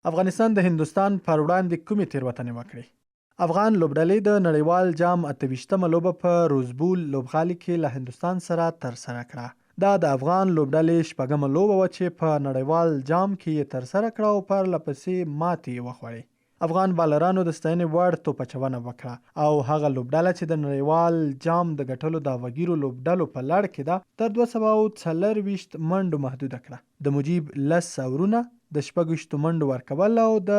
افغانستان د هندوستان پر وړاندې کومې تېروتنې وکړې؟ افغان لوبډلې د نړیوال جام 28مه لوبه په روزبول لوبغالي کې له هندوستان سره ترسره کړه. دا د افغان لوبډلې شپږمه لوبه وه چې په نړیوال جام کې یې ترسره کړه او پرله پسې ماتې یې وخوړې. افغان بالرانو د ستاینې وړ توپچونه وکړه او هغه لوبډله چې د نړیوال جام د ګټلو دعوهګیرو لوبډلو په لړ کې ده تر 240 منډو محدوده کړه. د مجیب 10 اورونه، د 26 منډو ورکول او د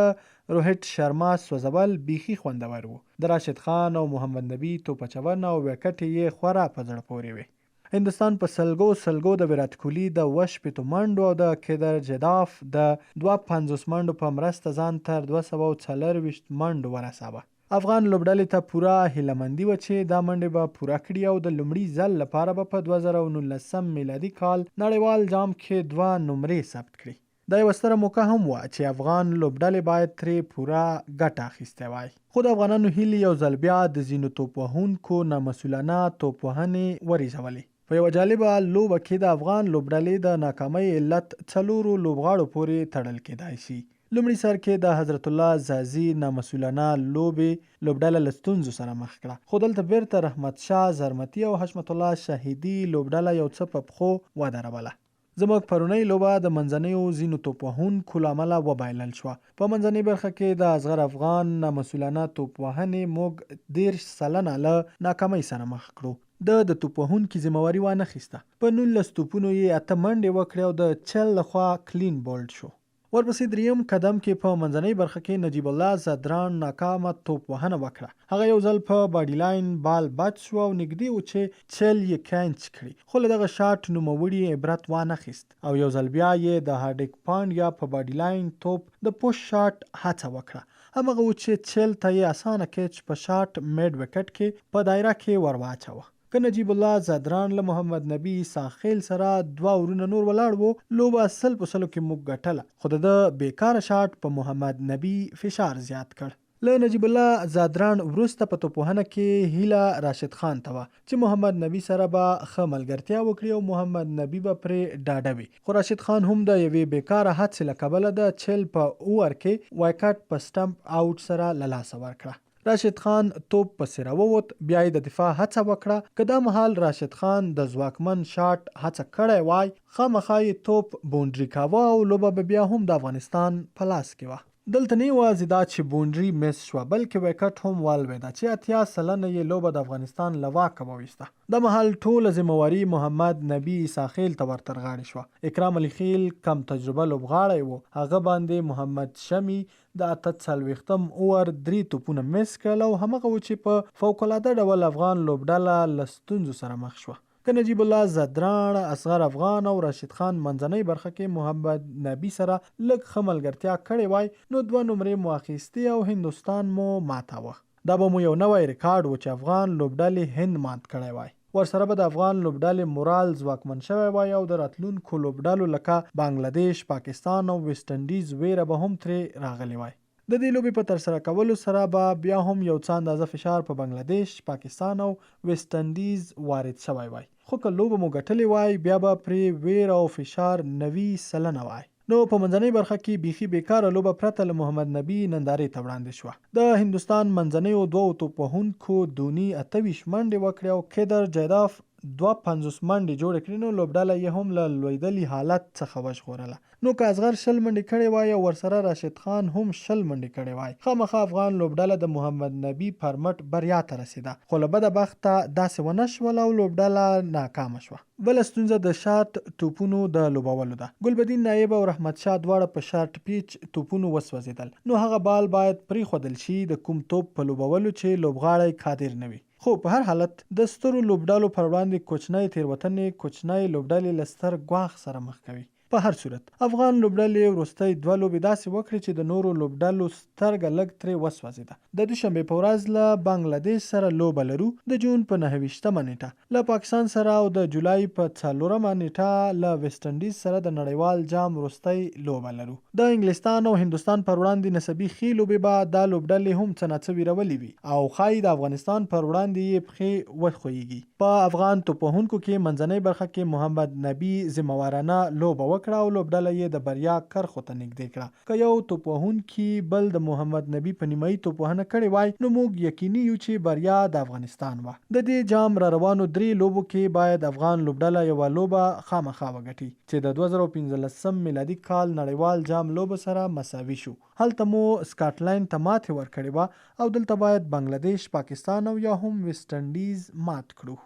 روهیت شرما سوځول بیخي خوندور وو. د راشد خان او محمد نبی توپچونه او وکټې یې خورا په زړه پورې وې. هندوستان په سلګو د ویرات کوهلي د 28 منډو او د کیدر جداف د 52 منډو په مرسته ځان تر 240 منډو ورساوه. افغان لوبډلې ته پوره هیلهمندي وه چې دا منډې به پوره کړي او د لومړي ځل لپاره به په 2019 میلادي کال نړیوال جام کې 2 نمرې ثبت کړي. دا یوه ستره موقع هم وه چې افغان لوبډلې باید ترې پوره ګټه اخیستې وای. خو د افغانانو هیلې یو ځل بیا د ځینو توپ وهونکو نامسؤلانه توپ وهنې وریځولې. په یوه جالبه لوبه کې د افغان لوبډلې د ناکامۍ علت 4 لوبغاړو پورې تړل کېدای شي. لومړي سر کې د حضرت الله زازي نامسؤلانه لوبډله له ستونزو سره مخ کړه، خو دلته بیرته رحمت شاه زرمتي او حشمت الله شهیدي لوبډله یو څه په پښو ودروله. زموږ پرونۍ لوبه د منځنیو ځینو توپ وهونکو له امله وبایلل شوه. په منځنۍ برخه کې د اصغر افغان نامسؤلانه توپ وهنې موږ 10 سلنه له ناکامۍ سره مخ کړو. د توپ وهونکي ذمهواري وانخیسته. په 19 توپونو یې 8 منډې وکړې او د چل لخوا کلین بولډ شو. ورپسې دریم قدم کې په منځنۍ برخه کې نجیب الله زدران ناکامه توپ وهنه وکړه. هغه یو ځل په باډي لاین بال بچ شو او نږدې و چې چل یې کینچ کړي، خو له دغه شاټ نوموړي عبرت وانخیست او یو ځل بیا یې د هارډیک پانډیا په باډي لاین توپ د پوش شاټ هڅه وکړه. همغه و چې چل ته یې اسانه کیچ په شاټ میډ وکټ کې په دایره کې ور واچوه. که نجیب الله زدران له محمد نبی ساخیل سره 2 اورونه نور ولاړ وو، لوبه 100% کې موږ ګټله، خو د بیکاره شاټ په محمد نبی فشار زیات کړ. له نجیب الله زدران وروسته په توپوهنه کې هیله راشد خان ته وه چې محمد نبی سره به ښه ملګرتیا وکړي او محمد نبی به پرې ډاډه وي، خو راشد خان هم د یوې بیکاره هڅې له کبله د چل په اوور کې وایکټ په سټمپ آوټ سره له لاسه ورکړه. راشد خان توپ پسې راووت، بیا یې د دفاع هڅه وکړه. که دا مهال راشد خان د ځواکمن شاټ هڅه کړی وای، خامخا یې توپ بونډري کاوه او لوبه به بیا هم د افغانستان په لاس کې وه. دلته نه یوازې دا چې بونډري مس شوه، بلکې ویکټ هم والوېده چې 80 سلنه یې لوبه د افغانستان له واکه وویسته. د مهال ټوله ذمهواري محمد نبی ساخیل ته ورترغاړې شوه. اکرام علي خیل کم تجربه لوبغاړی و، هغه باندې محمد شمی د 48م اوور 3 توپونه مس کړل او همغه و چې په فوق العاده ډول افغان لوبډله له ستونزو سره مخ شوه. که نجیب الله زدران، اصغر افغان او راشد خان منځنۍ برخه کې محمد نبی سره لږ ښه ملګرتیا کړې وای، نو 2 نمرې مو اخیستې او هندوستان مو ماتاوه. دا به مو یو نوی ریکارډ و چې افغان لوبډلې هند مات کړی وای. ورسره به د افغان لوبډلې مورال ځواکمن شوی وای او د راتلونکو لوبډلو لکه بنګلادیش، پاکستان او ویسټ انډیز ویره به هم ترې راغلی وای. د دې لوبې په ترسره کولو سره به بیا هم یو څه اندازه فشار په بنګلادیش، پاکستان او ویسټ انډیز وارد شوی وای، خو که لوبه مو ګټلې وای بیا به پرې ویره او فشار 90 سلنه وای. نو په منځنۍ برخه کې بیخي بیکاره لوبه پرته له محمد نبی نندارې ته وړاندې شوه. د هندوستان منځنیو 2 توپ وهونکو دونی 28 منډې وکړې او کیدر جیداف 52 منډې جوړې کړې، نو لوبډله یې هم له لویدلي حالت څخه وژغورله. نو که اصغر 20 منډې کړې وای او ورسره راشد خان هم 20 منډې کړې وای، خامخا افغان لوبډله د محمد نبی پر مټ بریا ته رسېده، خو له بده بخته داسې ونه شول او لوبډله ناکامه شوه. بله ستونزه د شاټ توپونو د لوبولو ده. ګلبدین نایب او رحمت شاه دواړه په شاټ پیچ توپونو وسوځېدل، نو هغه بال باید پرېښودل شي د کوم توپ په لوبولو چې لوبغاړی قادر نه وي. خو په هر حالت د سترو لوبډالو پر وړاندې کوچنۍ تېروتنې کوچنۍ لوبډلې له ستر ګواښ سره مخ کوي. په هر صورت افغان لوبډلې وروستۍ 2 لوبې داسې وکړې چې د نورو لوبډلو سترګه لږ ترې وسوځېده. د دوشنبې په ورځ له بنګلادیش سره لوبه لرو، د جون په 29مه نیټه له پاکستان سره او د جولای په 4مه نیټه له ویسټ انډیز سره د نړیوال جام وروستۍ لوبه لرو. د انګلستان او هندوستان پر وړاندې نسبي ښې لوبې به دا لوبډلې هم څه ناڅه ویرولې وي او ښایي د افغانستان پر وړاندې یې پښې وښویږي. په افغان توپ وهونکو کې منځنۍ برخه کې محمد نبی ذمهوارانه لوبه وکړه او لوبډله یې د بریا کرښو ته نږدې کړه. که یو توپوهونکي بل د محمد نبي په نیمایي توپوهنه کړې وای نو موږ یقیني یو چې بریا د افغانستان وه. د دې جام را روانو 3 لوبو کې باید افغان لوبډله یوه لوبه خامخا وګټي چې د 2015 میلادي کال نړیوال جام لوبه سره مساوي شو. هلته مو سکاټلند ته ماتې ورکړې وه او دلته باید بنگلادیش، پاکستان او یا هم ویسټ انډیز مات کړو.